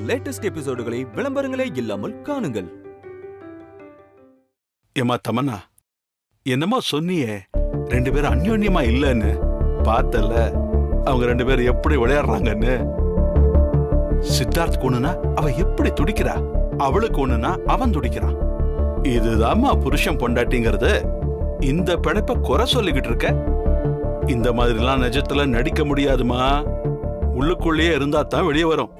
Latest எபிசோடுகளை விளம்பரங்களே இல்லாமல் காணுங்கள். ஏமா தமன்னா, என்னமா சொன்னியே 2 பேரும் அந்யோன்யமா இல்லன்னு? பார்த்தல அவங்க 2 பேரும் எப்படி விளையாடுறாங்கன்னு. சித்தார்த் ஒண்ணுனா அவ எப்படி துடிக்கிறா, அவளுக்கு ஒண்ணுனா அவன் துடிக்கிறான். இதுதாம்மா புருஷன் பொண்டாட்டிங்கிறது. இந்த பிழைப்ப குறை சொல்லிக்கிட்டு இருக்க. இந்த மாதிரிலாம் நிஜத்துல நடிக்க முடியாதுமா. உள்ளுக்குள்ளேயே இருந்தா தான் வெளியே வரும்.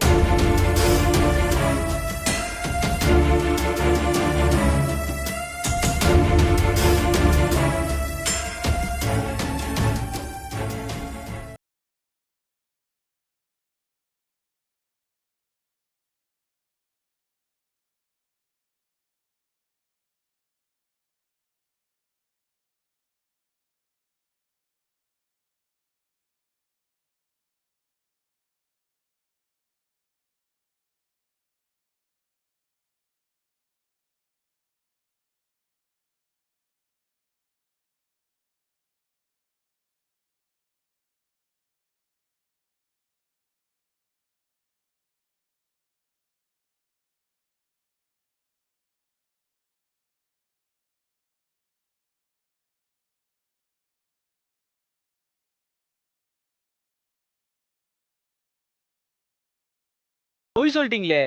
போய் சொல்லிட்டீங்களே.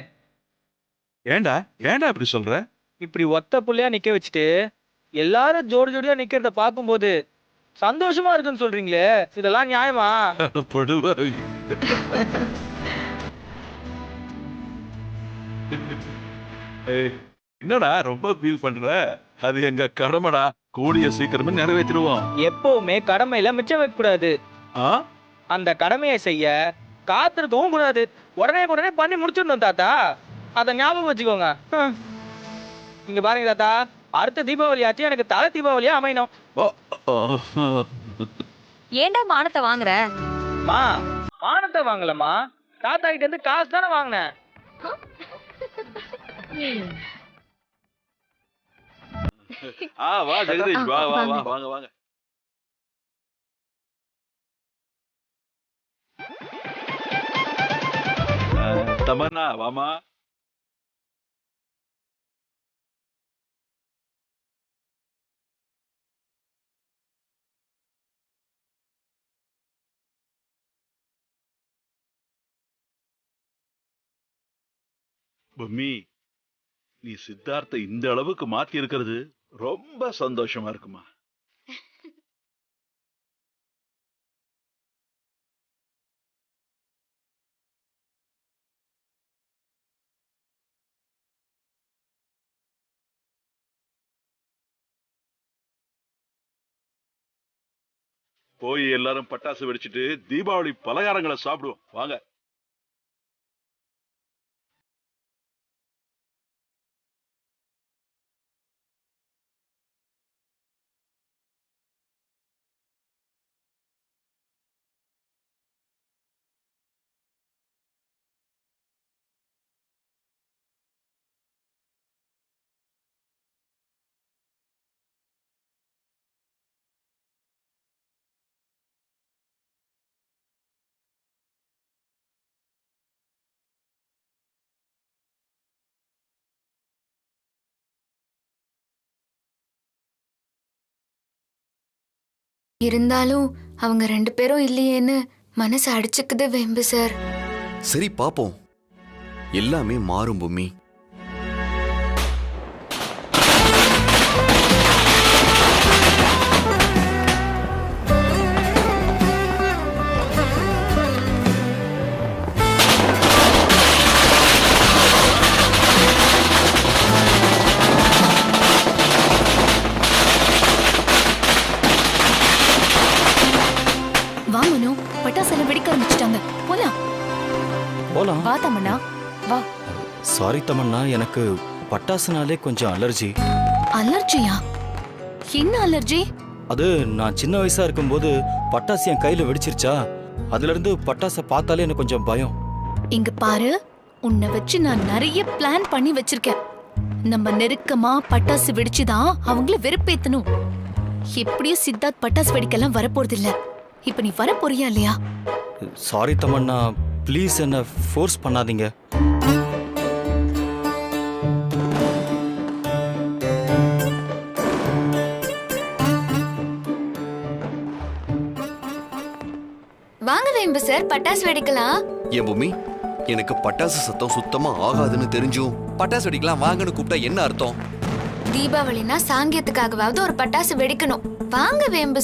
ஏண்டா ஏண்டா இப்படி சொல்ற? இப்படி ஒத்த புள்ளையா நிக்க வச்சுட்டு எல்லாரும் ஜோடி ஜோடியா நிக்கிறத பார்க்கும்போது சந்தோஷமா இருக்குன்னு சொல்றீங்களே, இதெல்லாம் நியாயமா? என்னடா ரொம்ப ஃபீல் பண்ற? அது எங்க கடமைடா. கூடிய சீக்கிரமே நிறைவேற்றிடுவோம். எப்பவுமே கடமையில மிச்சம் வைக்க கூடாது. அந்த கடமையை செய்ய காத்திருக்கவும் கூடாது. உடனே பண்ணி முடிச்சிடணும் தாத்தா. அத ஞாபகம் வச்சுக்கோங்க. இங்க பாருங்க தாத்தா, அடுத்த தீபாவளி ஆச்சு எனக்கு தலை தீபாவளியா அமையணும். ஏண்டா மானத்தை வாங்குற? மா, மானத்தை வாங்கலமா, தாத்தா கிட்ட இருந்து காசு தானே வாங்கினேன். வா ஜெகதீஷ், வா வா வா, வாங்க வாங்க. தமன்னா வாமா. பொம்மி, நீ சித்தார்த்த இந்த அளவுக்கு மாத்தி இருக்கிறது ரொம்ப சந்தோஷமா இருக்குமா. போய் எல்லாரும் பட்டாசு வெடிச்சிட்டு தீபாவளி பலகாரங்களை சாப்பிடுவோம் வாங்க. இருந்தாலும் அவங்க 2 பேரும் இல்லையேன்னு மனசு அடிச்சுக்குது வேம்பு சார். சரி பாப்போம், எல்லாமே மாறும் பொம்மி. போலாம். வா தமன்னா, வா. சாரி தமன்னா, எனக்கு பட்டாசுனாலே கொஞ்சம் அலர்ஜி. அலர்ஜியா? என்ன அலர்ஜி? அது நான் சின்ன வயசா இருக்கும்போது பட்டாசு என் கையில வெடிச்சிருச்சா, அதுல இருந்து பட்டாசை பார்த்தாலே எனக்கு கொஞ்சம் பயம். இங்க பாரு, உன்னை வச்சு நான் நிறைய பிளான் பண்ணி வச்சிருக்கேன். நம்ம நெருக்கமா பட்டாசு வெடிச்சுதான் அவங்கள வெறுப்பேத்தணும். எப்படியும் சித்தார்த் பட்டாசு வெடிக்கலாம் வரப்போறது இல்ல. இப்ப நீ வரப்போறியா இல்லையா? சாரி தமன்னா, ப்ளீஸ் என்ன ஃபோர்ஸ் பண்ணாதீங்க. வேம்பு சார், பட்டாசு வெடிக்கலாம். ஏன் பூமி, எனக்கு பட்டாசு சத்தம் சுத்தமா ஆகாதுன்னு தெரிஞ்சும் பட்டாசு வெடிக்கலாம் வாங்கன்னு கூப்பிட்டா என்ன அர்த்தம்? தீபாவளினா சாங்கியத்துக்காகவாவது ஒரு பட்டாசு வெடிக்கணும். வாங்க வேம்பு.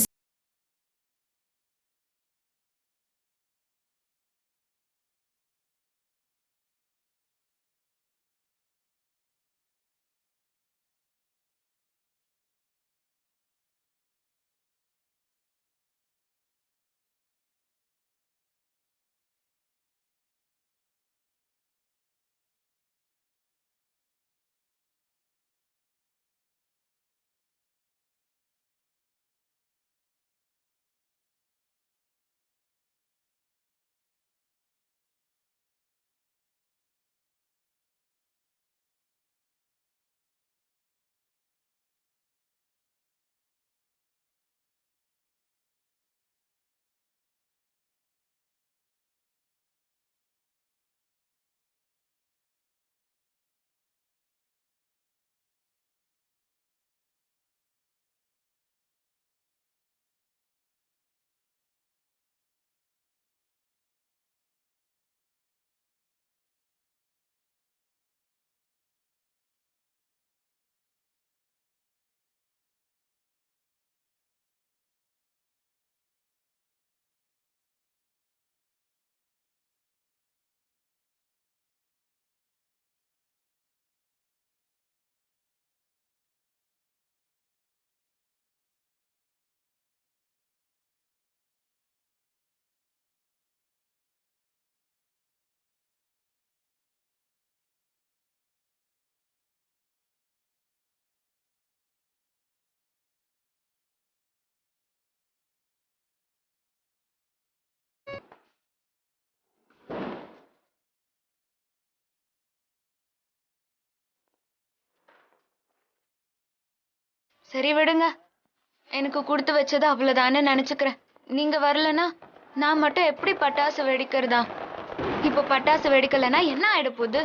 சரி விடுங்க, எனக்கு கொடுத்து வச்சது அவ்வளவுதானே நினைச்சுக்கிறேன். நீங்க வரலனா நான் மட்டும் எப்படி பட்டாசு வெடிக்கிறதா? இப்ப பட்டாசு வெடிக்கலனா என்ன ஆயிட போகுது?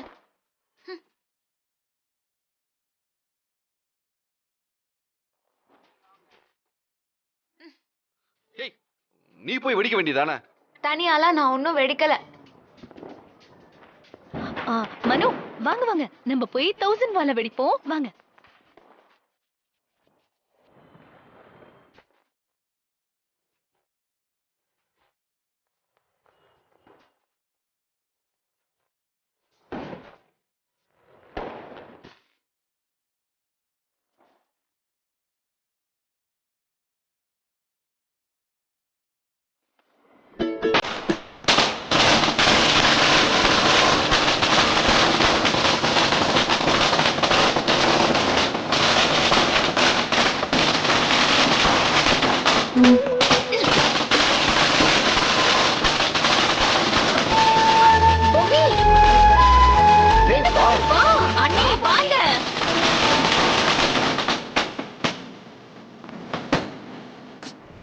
நீ போய் வெடிக்க வேண்டியதானே? தனியாலாம் நான் ஒன்னும் வெடிக்கல. மனு வாங்க வாங்க, நம்ம போய் 1000 வாழை வெடிப்போம் வாங்க.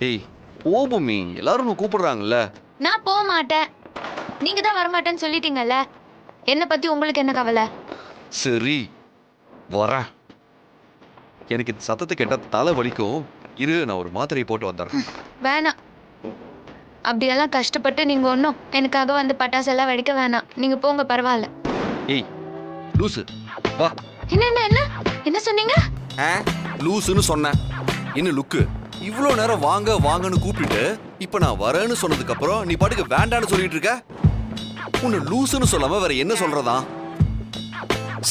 ஏய் போ பூமி, எல்லாரும் கூப்பிடுறாங்கல்ல. நான் போக மாட்டேன். நீங்க தான் வரமாட்டேன்னு சொல்லிட்டீங்கல்ல. என்ன பத்தி உங்களுக்கு என்ன கவலை? சரி வரேன். எனக்கு இந்த சத்தத்தை கேட்டா தலை வலிக்கும். இரு, நான் ஒரு மாத்திரை போட்டு வந்துடுறேன். வேணாம், அப்படியெல்லாம் கஷ்டப்பட்டு நீங்க ஒன்றும் எனக்காக வந்து பட்டாசெல்லாம் வெடிக்க வேணாம். நீங்க போங்க, பரவாயில்ல. ஏய் லூசு, வா. என்ன என்ன என்ன என்ன சொன்னீங்க? லூசுன்னு சொன்னேன். என்ன லுக்கு, இவ்வளோ நேரம் வாங்க வாங்கன்னு கூப்பிட்டு இப்ப நான் வரேன்னு சொன்னதுக்கு அப்புறம் நீ பாட்டுக்கு வேண்டான்னு சொல்லிட்டு இருக்க. உன்னை லூசுன்னு சொல்லாம வேற என்ன சொல்றதா?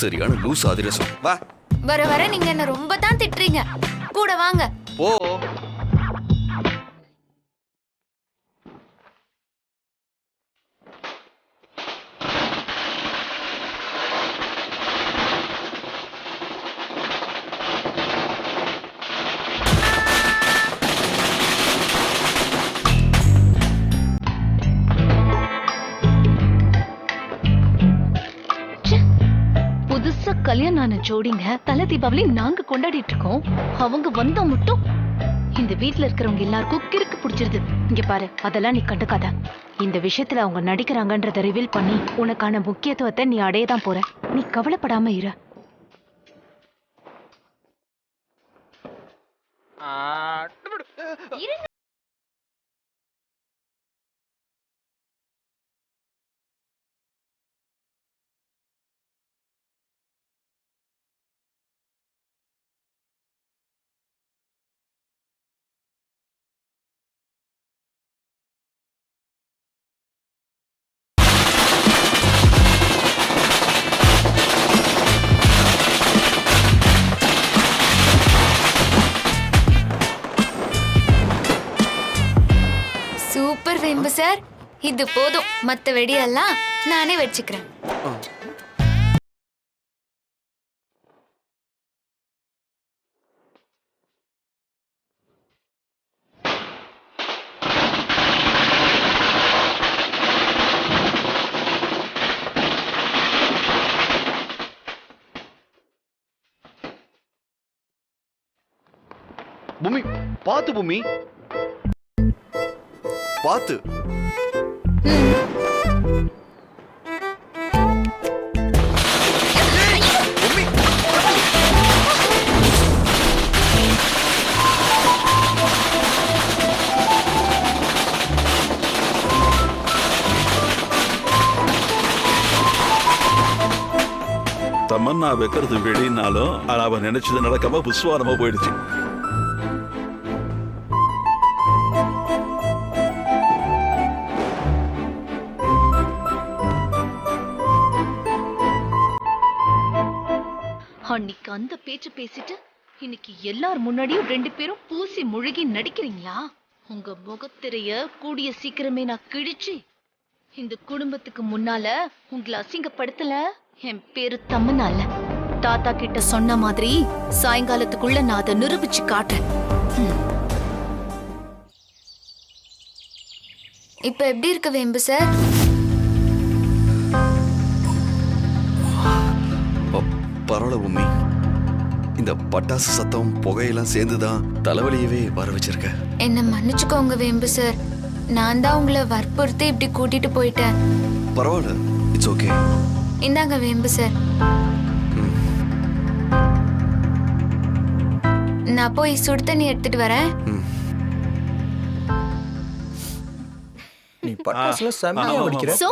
சரியான லூசு அதிரசம். வா. வர வர நீங்க என்ன ரொம்ப தான் திட்டுறீங்க. கூட வாங்க. ஓ கல்யாணம் ஆன ஜோடிங்க தலை தீபாவளி நாங்க கொண்டாடிட்டு இருக்கோம். அவங்க வந்தா மட்டும் இந்த வீட்ல இருக்கிறவங்க எல்லாருக்கும் கிறுக்கு பிடிச்சிருது. இங்க பாரு, அதெல்லாம் நீ கண்டுக்காத. இந்த விஷயத்துல அவங்க நடிக்கிறாங்கன்றத ரிவீல் பண்ணி உனக்கான முக்கியத்துவத்தை நீ அடையதான் போற. நீ கவலைப்படாம இரு. இது போதும், மத்த வெடியெல்லாம் நானே வச்சுக்கிறேன். பூமி பாத்து, பூமி பாத்து. தமன்னா வைக்கிறது வெடினாலும் அவ நினைச்சது நடக்காம புஸ்வாரமா போயிடுச்சு. அன்னைக்கு அந்த பேச்சு பேசிட்டு இன்னைக்கு எல்லார் முன்னாடியும் 2 பேரும் பூசி முழுகி நடிக்கிறீங்களா? உங்க முகத்திரைய கூடிய சீக்கிரமே நான் கிழிச்சு இந்த குடும்பத்துக்கு முன்னால உங்களை அசிங்கப்படுத்தல. என் பேரு தம்மனால. தாத்தா கிட்ட சொன்ன மாதிரி சாயங்காலத்துக்குள்ள நான் அதை நிரூபிச்சு காட்டுறேன். இப்ப எப்படி இருக்கு வேம்பு சார்? பரவாயில்ல பூமி. இந்த பட்டாசு சத்தம் புகையெல்லாம் சேர்ந்துதான் தலைவலியவே வர வச்சிருக்க. என்ன மன்னிச்சுக்கோங்க வேம்பு சார், நான் தான் உங்களை வற்புறுத்தி இப்படி கூட்டிட்டு போயிட்டேன். பரவாயில்ல, இட்ஸ் ஓகே. இந்தாங்க வேம்பு சார், நான் போய் சுடு தண்ணி எடுத்துட்டு வரேன். நீ பட்டாசுல செம்மையா வெடிக்கிற. சோ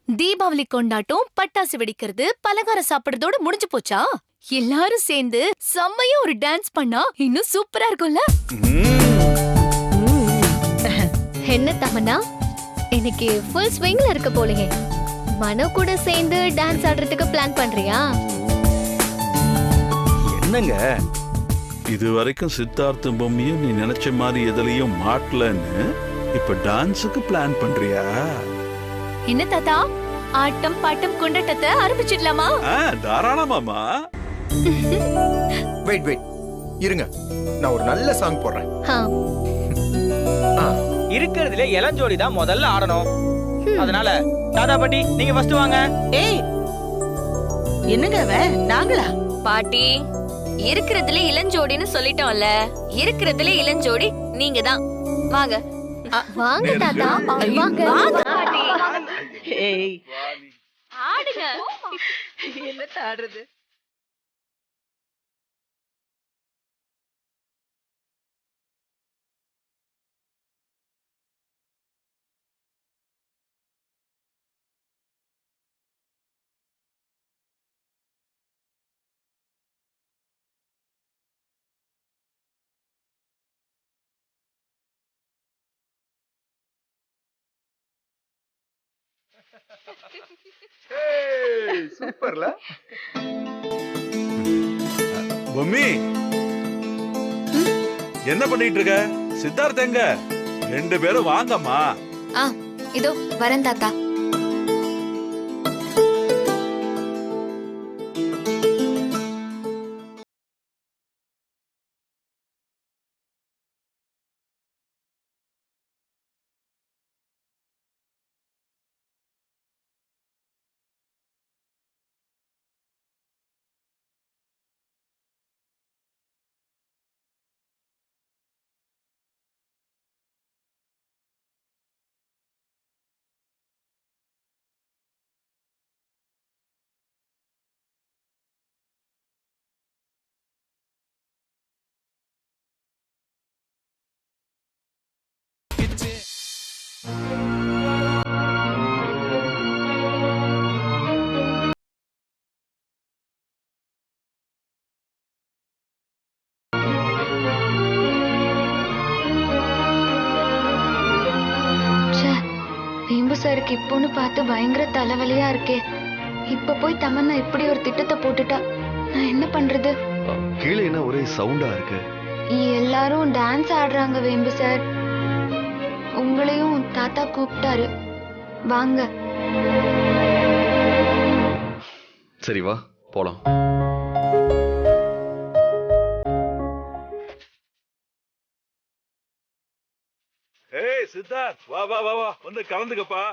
தீபாவளி கொண்டாட்டம் பட்டாசு வெடிக்கிறது பலகாரம் சாப்பிடுறதோட முடிஞ்சு போச்சா? எல்லாரும் சேர்ந்து செம்மையா ஒரு டான்ஸ் பண்ணா இன்னும் சூப்பரா இருக்கும்ல. என்ன தமன்னா, இன்னைக்கு ஃபுல் ஸ்விங்ல இருக்க போலயே. மனோ கூட சேர்ந்து டான்ஸ் ஆடுறதுக்கு பிளான் பண்றியா? என்னங்க இது வரைக்கும் சித்தார்த்தும் பொம்மியும் நீ நினைச்ச மாதிரி எதுலயும் மாட்டலன்னு இப்ப டான்ஸுக்கு பிளான் பண்றியா? என்ன தாத்தா, ஆட்டம் பாட்டம் கொண்டாட்டத்தை ஆரம்பிச்சிடலாமா? தாராளமாமா. வெயிட் இருங்க, நான் ஒரு நல்ல சாங் போடுறேன். இருக்கிறதுல இளஞ்சோடி தான் முதல்ல ஆடணும். அதனால தாத்தா பாட்டி நீங்க ஃபர்ஸ்ட் வாங்க. ஏய், என்னங்க நாங்களா? பாட்டி, இருக்கிறதுல இளஞ்சோடின்னு சொல்லிட்டோம்ல, இருக்கிறதுல இளஞ்சோடி நீங்க தான். வாங்க வாங்க தாத்தா, வாங்க. ஏய், ஆடுங்க. என்ன ஆடுறது? சூப்பர்ல. பொம்மி என்ன பண்ணிட்டு இருக்க? சித்தார்த் எங்க? 2 பேரும் வாங்கம்மா. இதோ வரேன் தாத்தா. வேம்பு சாருக்கு இப்போன்னு பார்த்து பயங்கர தலைவலியா இருக்கே. இப்ப போய் தமன்னா இப்படி ஒரு திட்டத்தை போட்டுட்டா நான் என்ன பண்றது? கீழே என்ன ஒரே சவுண்டா இருக்கு? எல்லாரும் டான்ஸ் ஆடுறாங்க வேம்பு சார். உங்களையும் தாத்தா கூப்பிட்டாரு, வாங்க. சரி வா போலாம். ஏய் சித்தார்த், வா வா வா வா, வந்து கலந்துக்கப்பா.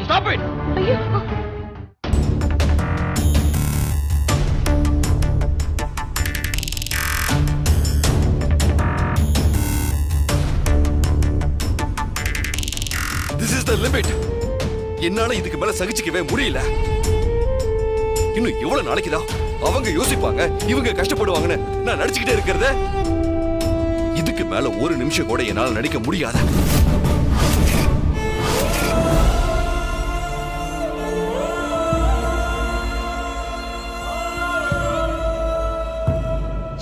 Stop it! This is the limit. என்னால இதுக்கு மேல சகிச்சுக்கவே முடியல. இன்னும் எவ்வளவு நாளைக்குதான் அவங்க யோசிப்பாங்க, இவங்க கஷ்டப்படுவாங்கன்னு நான் நடிச்சுக்கிட்டே இருக்கிறத? இதுக்கு மேல ஒரு நிமிஷம் கூட என்னால நடிக்க முடியாத.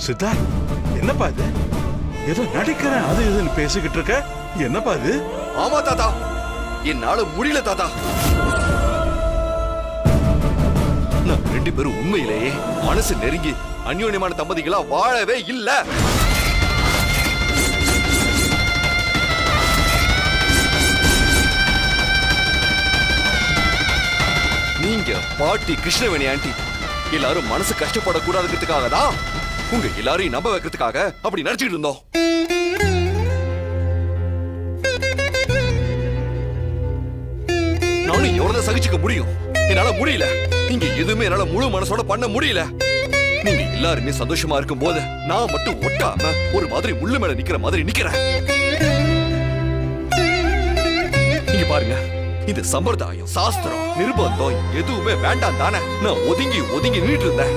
சித்தார்த், என்னப்பா இது? ஏதோ நடிக்கிறேன் அது இதுன்னு பேசிக்கிட்டு இருக்க, என்னப்பா இது? ஆமா தாத்தா, என்னால முடியல தாத்தா. நான் ரெண்டு பேரும் உண்மையிலேயே மனசு நெருங்கி அந்யோன்யமான தம்பதிகளா வாழவே இல்ல. நீங்க பாட்டி கிருஷ்ணவேணி ஆண்டி எல்லாரும் மனசு கஷ்டப்படக்கூடாதுங்கிறதுக்காக தான் உங்க எல்லாரையும் நம்ப வைக்கிறதுக்காக அப்படி நடிச்சுட்டு இருந்தோம். நானும் எவ்வளவு சகிச்சுக்க முடியும்? என்னால முடியல. நீங்க எதுவுமே என்னால முழு மனசோட பண்ண முடியல. நீங்க எல்லாருமே சந்தோஷமா இருக்கும் போது நான் மட்டும் ஒட்டாம ஒரு மாதிரி முள்ளு மேல நிக்கிற மாதிரி நிக்கிறேன். நீங்க பாருங்க, இந்த சம்பிரதாயம், சாஸ்திரம், நிர்பந்தம் எதுவுமே வேண்டாம் தானே நான் ஒதுங்கி ஒதுங்கி நின்னுட்டு இருந்தேன்.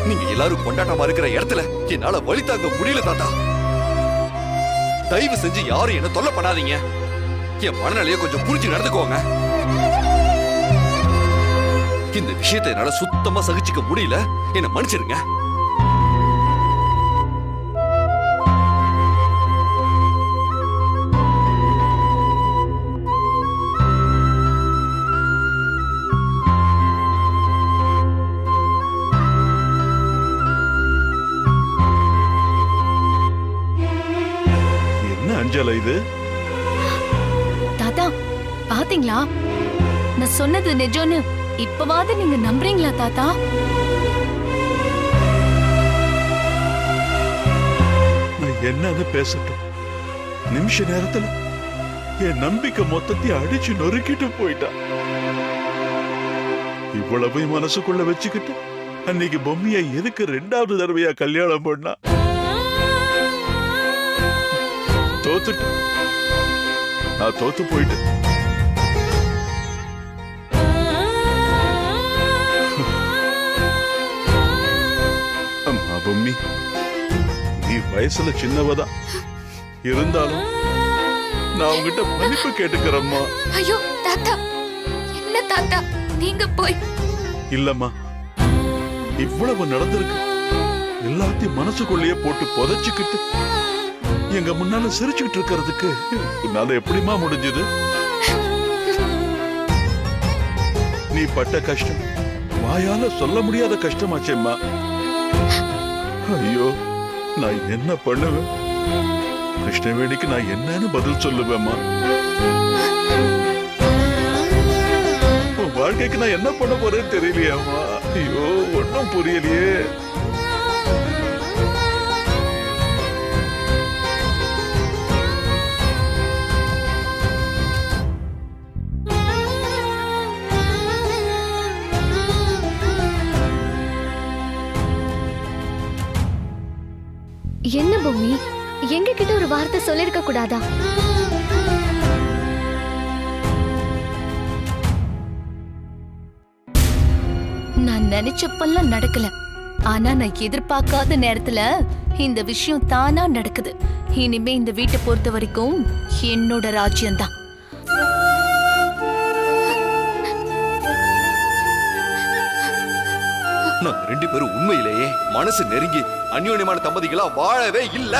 நீங்க எல்லாரும் கொண்டாட்டமா இருக்கிற இடத்துல என்னால வழி தாங்க முடியல தாத்தா. தயவு செஞ்சு யாரும் என்ன தொல்லை பண்ணாதீங்க. என் மனநிலையை கொஞ்சம் புரிஞ்சு நடந்துக்கோங்க. இந்த விஷயத்தை என்னால சுத்தமா சகிச்சுக்க முடியல, என்ன மன்னிச்சிருங்க. இது தாத்தா, பாத்தீங்களா நான் சொன்னது நிஜம்னு இப்பவாது நீங்க நம்புறீங்களா தாத்தா? நான் என்னன்னு பேசட்டும்? நிமிஷ நேரத்துல என் நம்பிக்கை மொத்தத்தையும் அடிச்சு நொறுக்கிட்டு போயிட்டா. இவ்வளவு மனசுக்குள்ள வச்சுக்கிட்டு அன்னைக்கு பொம்மையை எதுக்கு ரெண்டாவது தடவையா கல்யாணம் பண்ணா? தோத்துட்டு நான் தோத்து போயிட்டு அம்மா பொம்மி, நீ வயசுல சின்னவதான் இருந்தாலும் நான் உங்ககிட்ட மன்னிப்பு கேட்டுக்கிறேம்மா. ஐயோ தாத்தா, என்ன தாத்தா நீங்க போய்? இல்லம்மா, இவ்வளவு நடந்திருக்கு, எல்லாத்தையும் மனசுக்குள்ளேயே போட்டு புதைச்சுக்கிட்டு எங்க முன்னால சிரிச்சுக்கிட்டு இருக்கிறதுக்கு உன்னால எப்படிமா முடிஞ்சது? நீ பட்ட கஷ்டம் வாயால சொல்ல முடியாத கஷ்டமாச்சேம்மா. ஐயோ, நான் என்ன பண்ணுவேன்? கிருஷ்ணவேணிக்கு நான் என்னன்னு பதில் சொல்லுவேம்மா? வாழ்க்கைக்கு நான் என்ன பண்ண போறேன்னு தெரியலையாமா. ஐயோ ஒன்னும் புரியலையே. என்ன பூமி, எங்க கிட்ட ஒரு வார்த்தை சொல்லிருக்க கூடாதா? நான் நினைச்சப்பெல்லாம் நடக்கல. ஆனா நான் எதிர்பார்க்காத நேரத்துல இந்த விஷயம் தானா நடக்குது. இனிமே இந்த வீட்டை பொறுத்த வரைக்கும் என்னோட ராஜ்யம்தான். நாங்க 2 பேரும் உண்மையிலேயே மனசு நெருங்கி அந்யோன்யமான தம்பதிகளா வாழவே இல்ல.